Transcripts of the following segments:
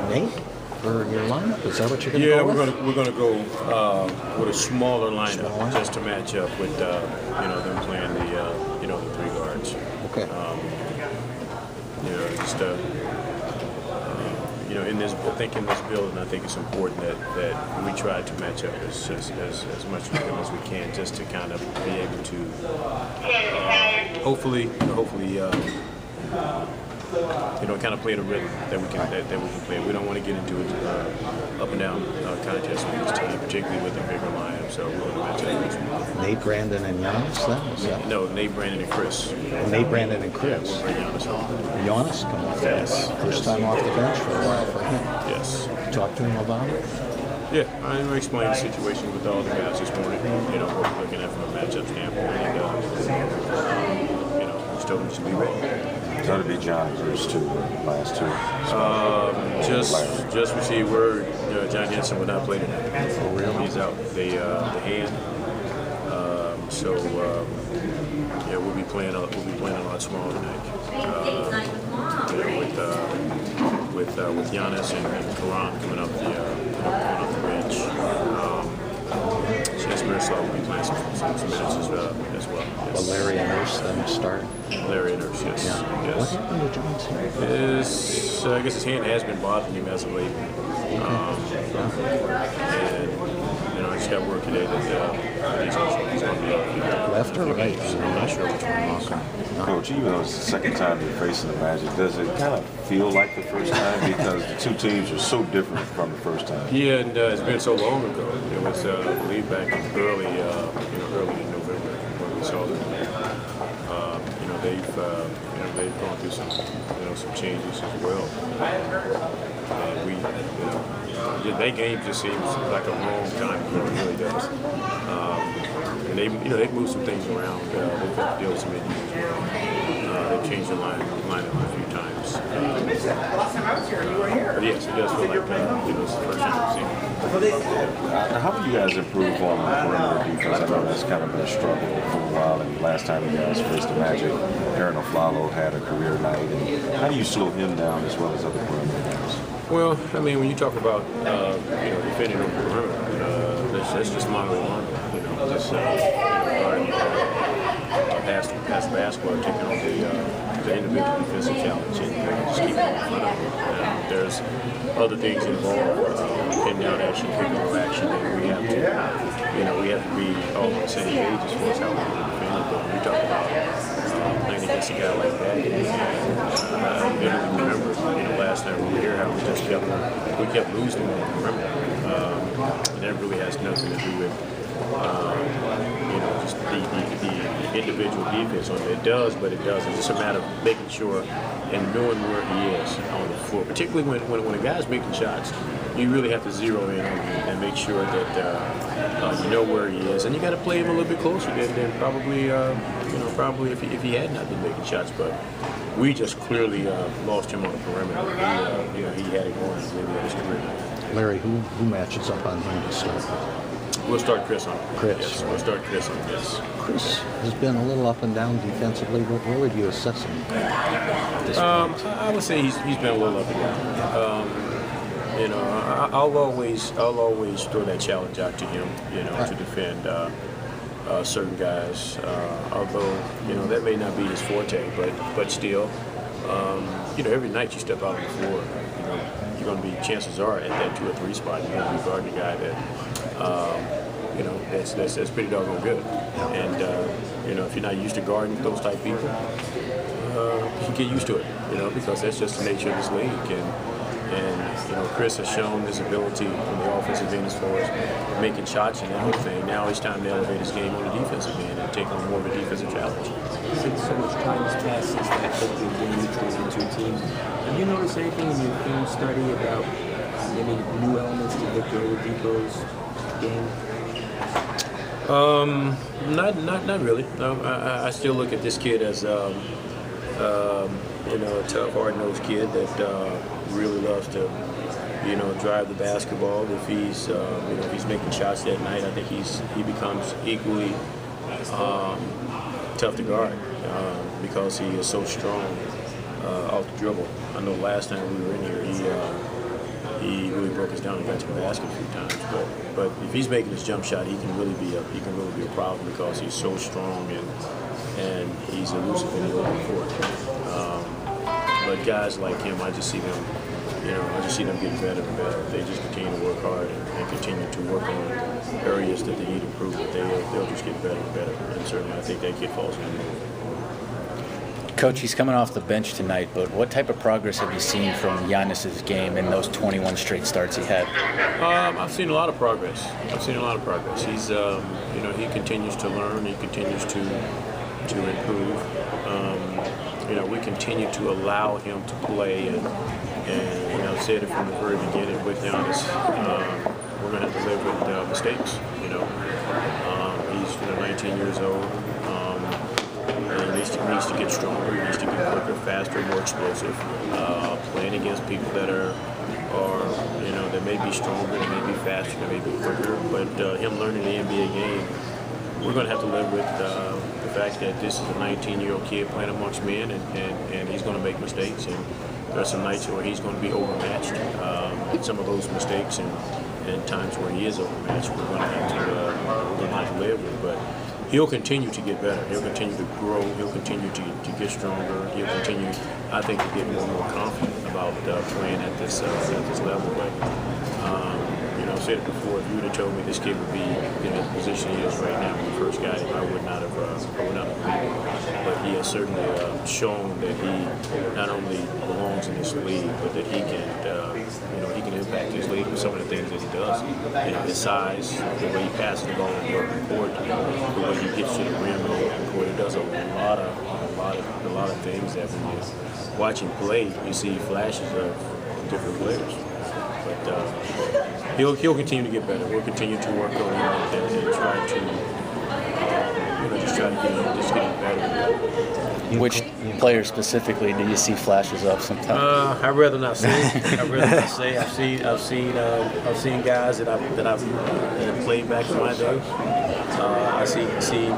Nate, for your lineup, is that what you're going to go with? Yeah, we're gonna go with a smaller lineup just to match up with them playing the three guards. Okay. I think in this building, I think it's important that we try to match up as much with them as we can, just to kind of be able to hopefully kind of play the rhythm that we can play. We don't want to get into it up and down contest with this team, particularly with the bigger lineup. So we're going to match up next week. Nate, Brandon, and Giannis, then? No, Nate, Brandon, and Chris. Nate, Brandon, and Chris. We'll bring Giannis home. Giannis come off Yes. First time off the bench for a while for him. Yes. Talk to him about it. Yeah, I explained the situation with all the guys this morning. What we're looking at from a matchup standpoint, and just told them to be ready. It's going to be John first two, last two. Just received word. John Henson will not play tonight. For real? He's out. The hand. We'll be playing a lot smaller tonight. With Giannis and Karan coming up the bench. Chance Miroslav will be playing some minutes as well. Yes. Will Larry and Nurse then start? Larry and Nurse, yes. Yeah. Yes. What happened to John's hand? I guess his hand has been bothering him as of late. And I just got word today that he's going to be out. Left or right? I'm not sure which one. Coach, even though it's the second time you're facing the Magic, does it kind of feel like the first time because the two teams are so different from the first time? Yeah, and it's been so long ago. It was, I believe, back in early in November when we saw them. They've gone through some changes as well. And that game just seems like a long time ago. It really does. And they've moved some things around. They've got to deal with some injuries as well. They've changed the lineup a few times. But yes, it does feel like it's the first time we've seen it. How do you guys improve on the perimeter defense? I know that's kind of been a struggle for a while. And last time you guys faced the Magic, Aaron Aflalo had a career night. And how do you slow him down as well as other perimeter guys? Well, when you talk about defending on the perimeter, that's just modeling on. Pass the basketball, taking on the individual defensive challenge, and just keeping it in front of them. There's other things involved, pin down action, pick up action, that we have to, we have to be all on the same page as far as how we're going to defend it. But when you talk about playing against a guy like that, I vividly remember, last time we were here, how we kept losing on the perimeter, and that really has nothing to do with. Just the individual defense on it. It does, but it doesn't. It's a matter of making sure and knowing where he is on the floor. Particularly when a guy's making shots, you really have to zero in on him and make sure that you know where he is. And you got to play him a little bit closer than probably if he had not been making shots. But we just clearly lost him on the perimeter. He had it going maybe at his career. Larry, who matches up on him to start? We'll start Chris on. Chris. Yes, we'll start Chris on. Yes. Chris has been a little up and down defensively. Where would you assess him? I would say he's been a little up and down. I'll always throw that challenge out to him. To defend certain guys. Although that may not be his forte, but still, every night you step out on the floor, you're going to be, chances are, at that 2 or 3 spot, you're going to be guarding a guy that. That's pretty doggone good. And if you're not used to guarding those type people, you get used to it. Because that's just the nature of this league. And Chris has shown his ability on the offensive end as far as making shots and that whole thing. Now it's time to elevate his game on the defensive end and take on more of a defensive challenge. Since so much time has passed since that opening game between the two teams, have you noticed anything in your film study about any new elements to Victor Oladipo's game? Not really. No, I still look at this kid as a tough, hard-nosed kid that really loves to, drive the basketball. If he's making shots that night, I think he becomes equally tough to guard because he is so strong off the dribble. I know last time we were in here, broke us down and got to the basket a few times. But if he's making his jump shot, he can really be a problem because he's so strong and he's elusive in the open court. But guys like him, I just see them getting better and better. They just continue to work hard and continue to work on areas that they need improvement. They'll just get better and better. And certainly, I think that kid falls in the mold. Coach, he's coming off the bench tonight, but what type of progress have you seen from Giannis's game in those 21 straight starts he had? I've seen a lot of progress. He's, he continues to learn. He continues to improve. We continue to allow him to play, and I've said it from the very beginning with Giannis, we're going to have to live with mistakes. He's 19 years old. And he needs to get stronger. He needs to get quicker, faster, more explosive. Playing against people that are that may be stronger, they may be faster, they may be quicker. But him learning the NBA game, we're going to have to live with the fact that this is a 19-year-old kid playing amongst men, and he's going to make mistakes. And there are some nights where he's going to be overmatched. Some of those mistakes and times where he is overmatched, we're going to have to live with. But he'll continue to get better. He'll continue to grow. He'll continue to get stronger. He'll continue, I think, to get more and more confident about playing at this level. But I've said it before. If you would have told me this kid would be in the position he is right now when we first got him, I would not have believed it. But he has certainly shown that he not only belongs in this league, but that he can impact his league with some of the things that he does. His size, the way he passes the ball in the open court, the way he gets to the rim in the open court, he does a lot of things that when you watch him play, you see flashes of different players. But he'll continue to get better. We'll continue to work on him and try to get him better. Which player specifically do you see flashes of sometimes? I'd rather not say. I've seen guys that I've played back in my day. I see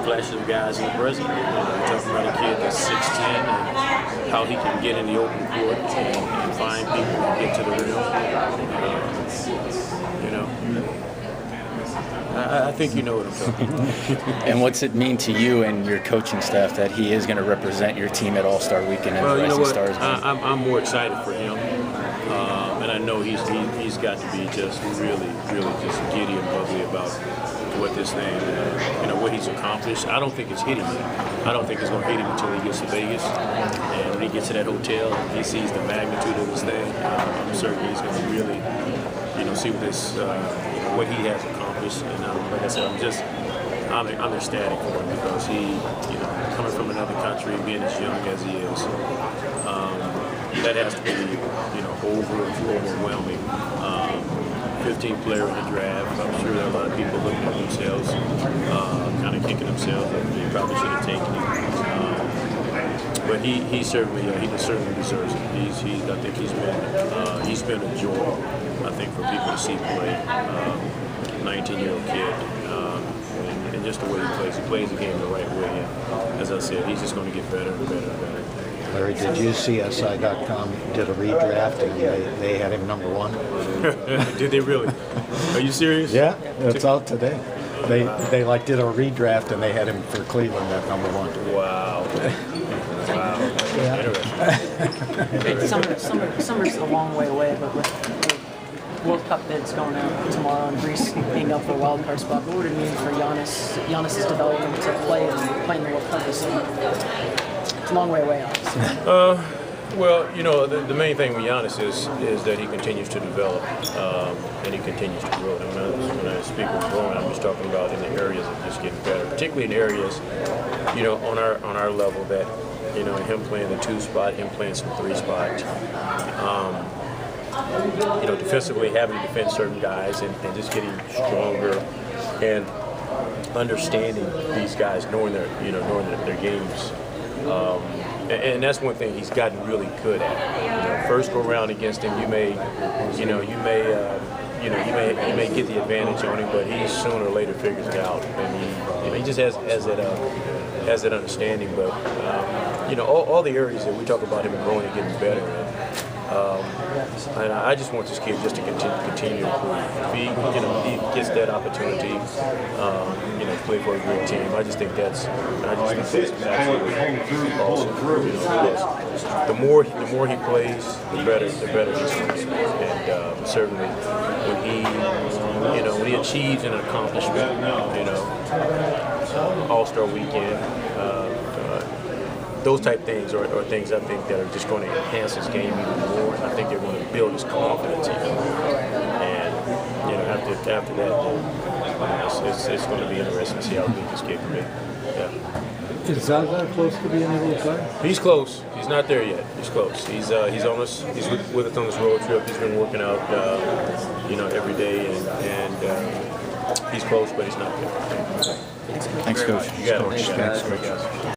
flashes of guys in the present. You're talking about a kid that's 6'10" and how he can get in the open court and find people and get to the rim. I think you know what I'm talking about. And what's it mean to you and your coaching staff that he is going to represent your team at All-Star Weekend and Rising Stars game? I'm more excited for him, and I know he's got to be just really just giddy and bubbly about what this thing, what he's accomplished. I don't think it's hitting him. I don't think it's going to hit him until he gets to Vegas, and when he gets to that hotel and he sees the magnitude of this thing. I'm certain he's going to really, see what this, what he has accomplished. And like I said, I'm ecstatic for him because he, coming from another country, being as young as he is, that has to be, overwhelming. 15th player in the draft. I'm sure there are a lot of people looking at themselves, kind of kicking themselves that they probably should have taken him. But he certainly deserves it. I think he's been a joy. I think for people to see play. 19-year-old kid, and just the way he plays the game the right way. And as I said, he's just going to get better and better and better. Larry, did you see SI.com did a redraft and they had him number 1? Did they really? Are you serious? Yeah, it's out today. They did a redraft and they had him for Cleveland at number 1. Wow. Yeah. Interesting. Summer's a long way away, but with World Cup bids going out tomorrow and Greece being up for a wild card spot, what would it mean for Giannis's development to play in the World Cup this year? It's a long way away, obviously. Well, the main thing with Giannis is that he continues to develop and he continues to grow. And when I speak of growing, I'm just talking about in the areas of just getting better, particularly in areas, on our level that, him playing the 2 spot, him playing some 3 spot. Defensively having to defend certain guys and just getting stronger and understanding these guys, knowing their games. And that's one thing he's gotten really good at. First go around against him, you may get the advantage on him, but he sooner or later figures it out, and he just has that understanding. But all the areas that we talk about him growing and getting better in, And I just want this kid just to continue to improve. If he, he gets that opportunity, play for a great team. I just think that's absolutely awesome. Because the more he plays, the better he's going to be. And certainly when he achieves an accomplishment, All-Star Weekend. Those type things are things I think that are just going to enhance his game even more. I think they're going to build his confidence even. And after that, it's going to be interesting to see how big this kid can be. Yeah. Is Zaza close to being able to play? He's close. He's not there yet. He's close. He's on us. He's with us on this road trip. He's been working out, every day, and he's close, but he's not there. Thanks, Coach. You got it. Thanks, guys.